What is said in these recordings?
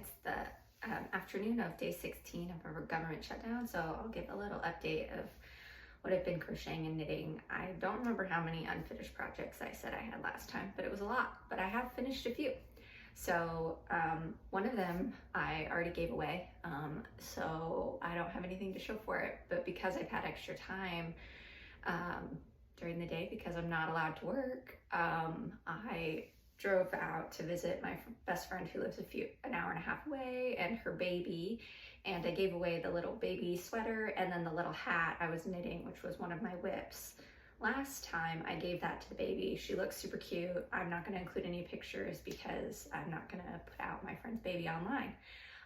it's the afternoon of day 16 of our government shutdown, so I'll give a little update of what I've been crocheting and knitting. I don't remember how many unfinished projects I said I had last time, but it was a lot, but I have finished a few. So one of them I already gave away, so I don't have anything to show for it, but because I've had extra time during the day, because I'm not allowed to work, I drove out to visit my best friend who lives an hour and a half away, and her baby, and I gave away the little baby sweater and then the little hat I was knitting, which was one of my WIPs. Last time I gave that to the baby. She looks super cute. I'm not going to include any pictures because I'm not going to put out my friend's baby online.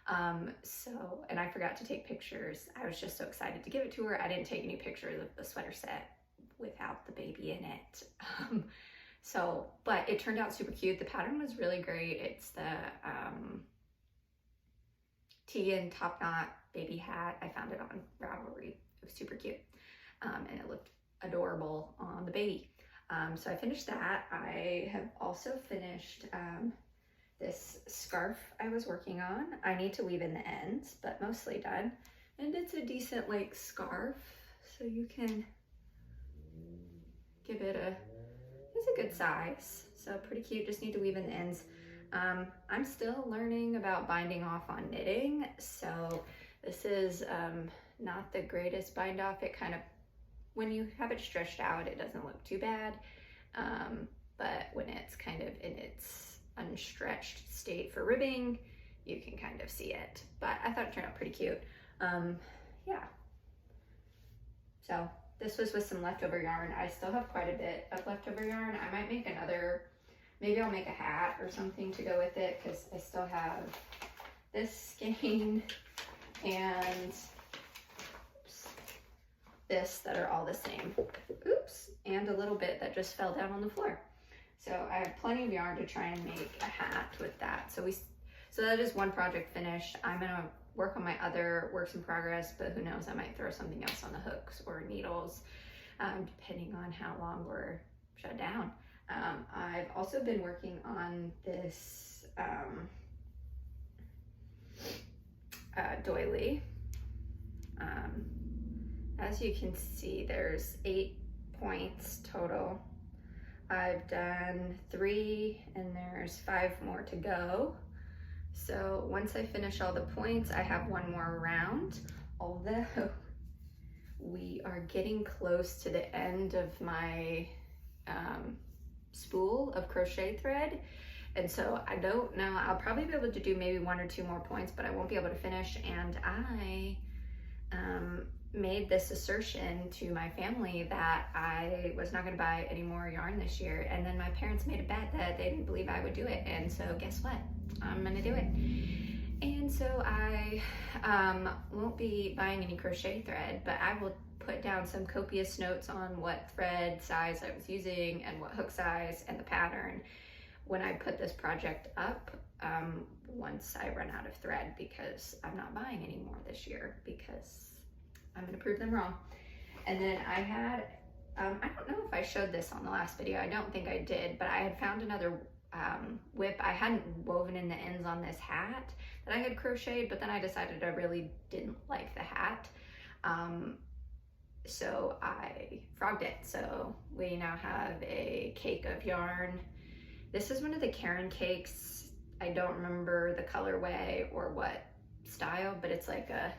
And I forgot to take pictures. I was just so excited to give it to her. I didn't take any pictures of the sweater set without the baby in it. But it turned out super cute. The pattern was really great. It's the Tegan top knot baby hat. I found it on Ravelry. It was super cute. And it looked adorable on the baby. So I finished that. I have also finished this scarf I was working on. I need to weave in the ends, but mostly done. And it's a decent like scarf, so you can give it it's a good size. So pretty cute, just need to weave in the ends. I'm still learning about binding off on knitting, so this is not the greatest bind off. It kind of, when you have it stretched out, it doesn't look too bad, but when it's kind of in its unstretched state for ribbing, you can kind of see it. But I thought it turned out pretty cute. Yeah. So this was with some leftover yarn. I still have quite a bit of leftover yarn. I might make another, maybe I'll make a hat or something to go with it, because I still have this skein and this that are all the same. Oops, and a little bit that just fell down on the floor. So I have plenty of yarn to try and make a hat with that. So that is one project finished. I'm gonna work on my other works in progress, but who knows, I might throw something else on the hooks or needles, depending on how long we're shut down. I've also been working on this doily. As you can see, there's 8 points total. I've done 3 and there's 5 more to go. So once I finish all the points, I have 1 more round, although we are getting close to the end of my spool of crochet thread. And so I don't know, I'll probably be able to do maybe 1 or 2 more points, but I won't be able to finish. And I made this assertion to my family that I was not going to buy any more yarn this year, and then my parents made a bet that they didn't believe I would do it, and so guess what, I'm going to do it. And so I won't be buying any crochet thread, but I will put down some copious notes on what thread size I was using and what hook size and the pattern when I put this project up, once I run out of thread, because I'm not buying any more this year because I'm gonna prove them wrong. And then I had, I don't know if I showed this on the last video, I don't think I did, but I had found another WIP. I hadn't woven in the ends on this hat that I had crocheted, but then I decided I really didn't like the hat. So I frogged it. So we now have a cake of yarn. This is one of the Karen cakes. I don't remember the colorway or what style, but it's like a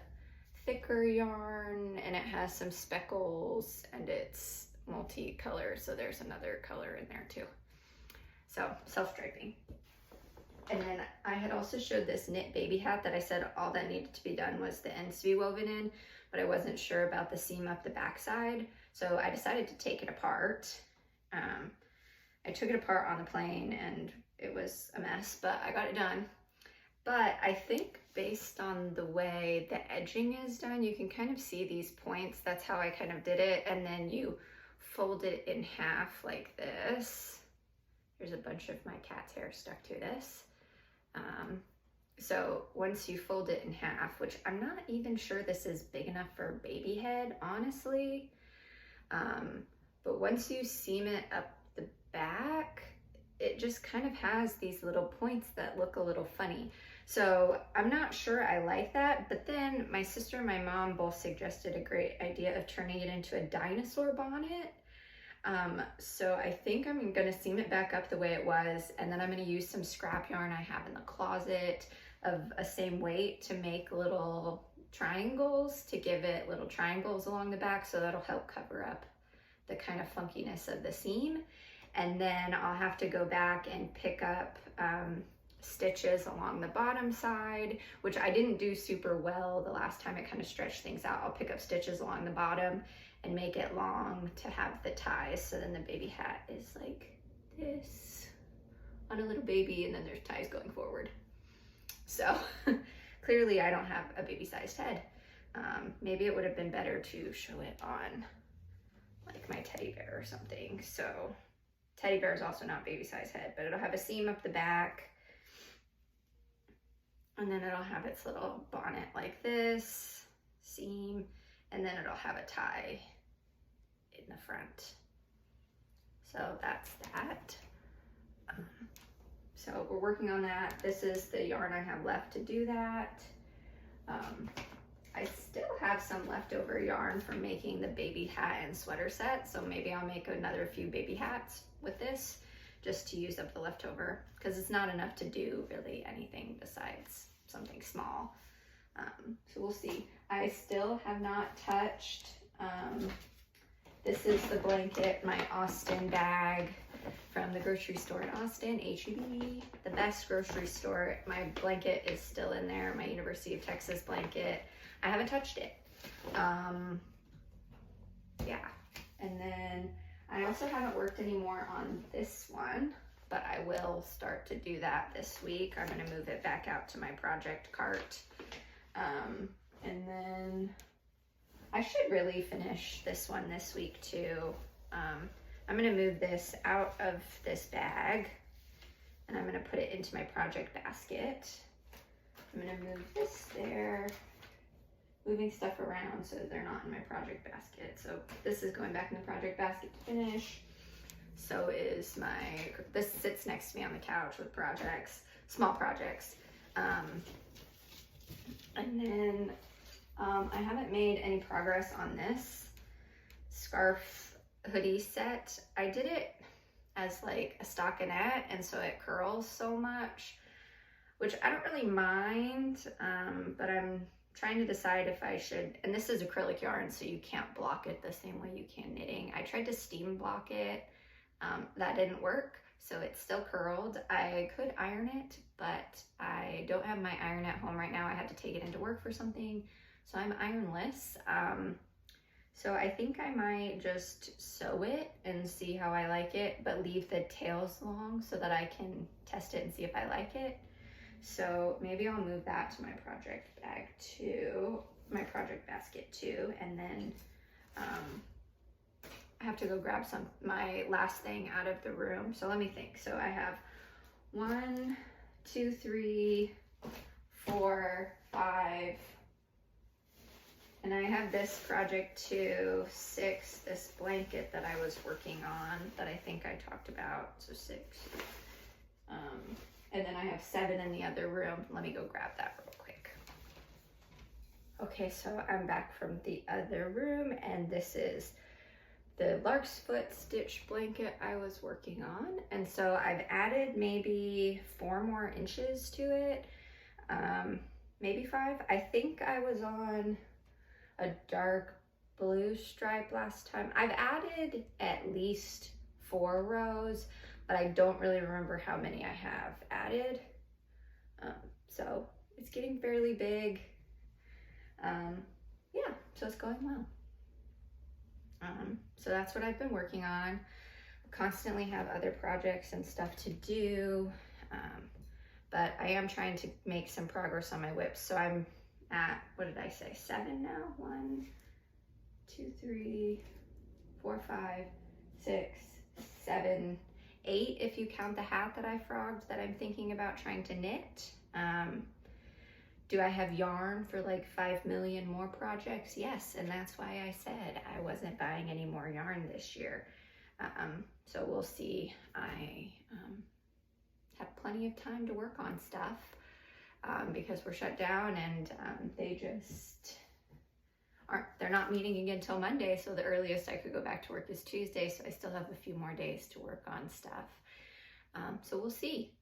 thicker yarn and it has some speckles and it's multi-color, so there's another color in there too. So self-striping. And then I had also showed this knit baby hat that I said all that needed to be done was the ends to be woven in, but I wasn't sure about the seam up the backside, so I decided to take it apart. I took it apart on the plane and it was a mess, but I got it done. But I think based on the way the edging is done, you can kind of see these points. That's how I kind of did it. And then you fold it in half like this. There's a bunch of my cat's hair stuck to this. So once you fold it in half, which I'm not even sure this is big enough for a baby head, honestly. But once you seam it up the back, it just kind of has these little points that look a little funny. So I'm not sure I like that, but then my sister and my mom both suggested a great idea of turning it into a dinosaur bonnet. So I think I'm gonna seam it back up the way it was, and then I'm gonna use some scrap yarn I have in the closet of a same weight to make little triangles, to give it little triangles along the back, so that'll help cover up the kind of funkiness of the seam. And then I'll have to go back and pick up stitches along the bottom side, which I didn't do super well the last time. It kind of stretched things out. I'll pick up stitches along the bottom and make it long to have the ties, so then the baby hat is like this on a little baby, and then there's ties going forward. So clearly I don't have a baby-sized head. Maybe it would have been better to show it on like my teddy bear or something. So teddy bear is also not baby-sized head, but it'll have a seam up the back, and then it'll have its little bonnet like this, seam, and then it'll have a tie in the front. So that's that. So we're working on that. This is the yarn I have left to do that. I still have some leftover yarn from making the baby hat and sweater set, so maybe I'll make another few baby hats with this just to use up the leftover, because it's not enough to do really anything besides something small. So we'll see. I still have not touched, this is the blanket, my Austin bag from the grocery store in Austin, H-E-B, the best grocery store. My blanket is still in there, my University of Texas blanket. I haven't touched it. Yeah, and then I also haven't worked anymore on this one, but I will start to do that this week. I'm gonna move it back out to my project cart. And then I should really finish this one this week too. I'm gonna move this out of this bag, and I'm gonna put it into my project basket. I'm gonna move this there, moving stuff around so they're not in my project basket. So this is going back in the project basket to finish. So is this sits next to me on the couch with projects, small projects. And then I haven't made any progress on this scarf hoodie set. I did it as like a stockinette, and so it curls so much, which I don't really mind, but I'm trying to decide if I should, and this is acrylic yarn, so you can't block it the same way you can knitting. I tried to steam block it. That didn't work, so it's still curled. I could iron it, but I don't have my iron at home right now. I had to take it into work for something, so I'm ironless. So I think I might just sew it and see how I like it, but leave the tails long so that I can test it and see if I like it. So maybe I'll move that to my project bag too, my project basket too, and then I have to go grab my last thing out of the room. So let me think. So I have 1, 2, 3, 4, 5, and I have this project too, 6, this blanket that I was working on that I think I talked about, so 6. And then I have 7 in the other room. Let me go grab that real quick. Okay, so I'm back from the other room, and this is the lark's foot stitch blanket I was working on. And so I've added maybe 4 more inches to it, maybe 5. I think I was on a dark blue stripe last time. I've added at least 4 rows, but I don't really remember how many I have added. So it's getting fairly big. Yeah, so it's going well. So that's what I've been working on. Constantly have other projects and stuff to do, but I am trying to make some progress on my WIPs. So I'm at, what did I say, 7 now? 1, 2, 3, 4, 5, 6, 7, 8 if you count the hat that I frogged that I'm thinking about trying to knit. Do I have yarn for like 5 million more projects? Yes, and that's why I said I wasn't buying any more yarn this year. So we'll see. I have plenty of time to work on stuff. because we're shut down, and they just they're not meeting again till Monday, so the earliest I could go back to work is Tuesday, so I still have a few more days to work on stuff. So we'll see.